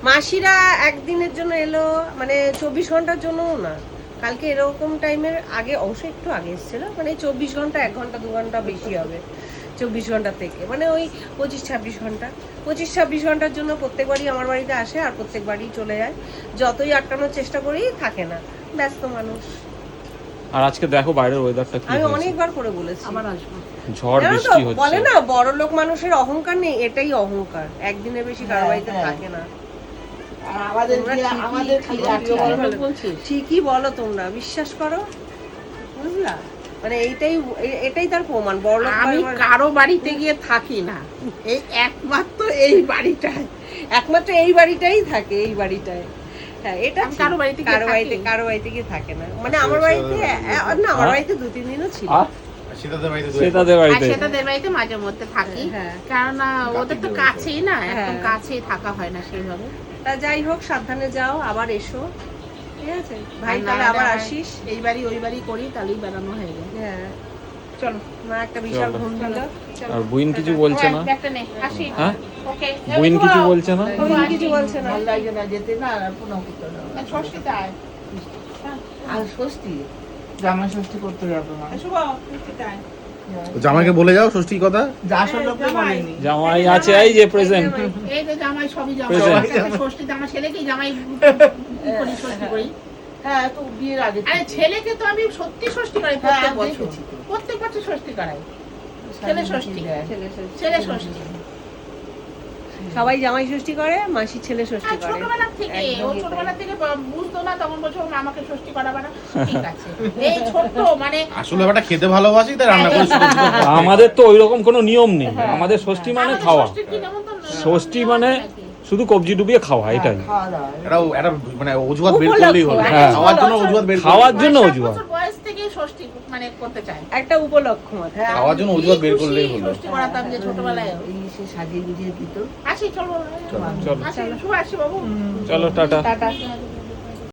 মাসিরা একদিনের জন্য এলো, মানে 24 ঘন্টার জন্যও না। কালকে এরকম টাইমের আগে, অবশ্যই একটু আগে এসেছিল, মানে 24 ঘন্টা, 1 ঘন্টা 2 ঘন্টা বেশি হবে 24 ঘন্টা থেকে, মানে ওই 25-26 ঘন্টা। 25-26 ঘন্টার জন্য প্রত্যেকবারই আমার বাড়িতে আসে আর প্রত্যেকবারই চলে যায়। যতই আটকানোর চেষ্টা করি থাকে না, ব্যস্ত মানুষ। আর আজকে দেখো বাইরের ওয়েদারটা কি আমি হয়েছে। অনেকবার করে বলেছি আবার আসবো। ঝড় জানো তো, বৃষ্টি হচ্ছে। বলে না বড় লোক মানুষের অহংকার নেই, এটাই অহংকার। একদিনের বেশি কারো বাড়িতে হ্যাঁ। থাকে না। আর আমাদের তোমরা দিয়ে ঠিকই আমাদের খালি ঠিকই আটকে বলো। রাখে। বলছিস? ঠিকই বলো তোমরা, বিশ্বাস করো, বুঝলা? মানে এটাই তার প্রমাণ। বড় লোক আমি কারো বাড়িতে গিয়ে থাকি না, এই একমাত্র এই বাড়িটায়। একমাত্র এই বাড়িটাই থাকে, এই বাড়িটায়। হ্যাঁ, এটা আমি কারো বাড়িতে গিয়ে থাকি? কারো বাড়িতে গিয়ে থাকে না। মানে আমার বাড়িতে না, আমার বাড়িতে 2-3 দিনও ছিল। সেটাদের আর বাড়িতে সেটাদের বাড়িতে মাঝে মধ্যে থাকি, হ্যাঁ। কেননা ওদের তো কাছেই না, একদম হ্যাঁ। কাছেই থাকা হয় না সেইভাবে। তা যাই হোক, সাবধানে যাও, আবার এসো, ঠিক আছে ভাই? আর তাহলে না আবার হলে আসিস। এই বাড়ি ওই বাড়ি করি, তাহলেই বেড়ানো হয়ে যায়। হ্যাঁ, চলো। মা একটা বিশাল চলো। ঘুম দিল। আর বুইন কিছু বলছে না? একটা নে, আসি। হ্যাঁ, ওকে। বুইন কিছু বলছে না? বুইন কিছু বলছে না। ভালো লাগে না যেতে, না পুনঃ করতে হবে। ষষ্ঠীতে আয়। আর ষষ্ঠী, জামা ষষ্ঠী করতে যাবো না। শুভ, ষষ্ঠীতে আয়। জামাইকে বলে যাও ষষ্ঠী কথা। যা আসল লোককে বলেনি। জামাই আছে, এই যে প্রেজেন্ট। এই যে জামাই, সবই জামাই। Present. একটা ষষ্ঠীতে আমার ছেলেকেই জামাই করি, ষষ্ঠী করি। হ্যাঁ, তো বিয়ের আগে আরে থেকে। ছেলেকে তো আমি সত্যি ষষ্ঠী করাই হ্যাঁ, প্রত্যেক আমি বছর। দেখেছি তো। প্রত্যেক বছর ষষ্ঠী করাই। ছেলে ষষ্ঠী। দেয়। ছেলে ষষ্ঠী। সবাই জামাই ষষ্ঠী করে, মাসি ছেলে ষষ্ঠী আর করে। ছোটবেলা থেকে, ও একদমই তাই। ছোটবেলা থেকে বুঝতো না, তখন বলছো আমাকে ষষ্ঠী করাবে না। ঠিক আছে, এই ছোট্ট মানে আসলে ব্যাপারটা খেতে ভালোবাসি তাই রান্না করে শুধু শুধু খাই। আমাদের তো ওইরকম কোনো নিয়ম নেই। আমাদের ষষ্ঠী মানে আমাদের খাওয়া। ষষ্ঠীর কি নেমন্তন্ন? ষষ্ঠী মানে শুধু কবজি ডুবিয়ে খাওয়া, এটাই। খাওয়া দাওয়া। একটা মানে অজুহাত বের করলেই হলো। হ্যাঁ। খাওয়ার জন্য অজুহাত বের খাওয়ার করলেই জন্য সাত অজুহাত। বছর বয়স থেকে ষষ্ঠী মানে করতে চায়। একটা উপলক্ষ মাত্র। হ্যাঁ, খাওয়ার জন্য অজুহাত বের করলেই হলো। ষষ্ঠী করাতাম যে ছোটবেলায়। এই সে সাজিয়ে গুজিয়ে দিত। আসি, চলো। চলো। আসি, শুভ আসি বাবু। চলো, টাটা। টাটা।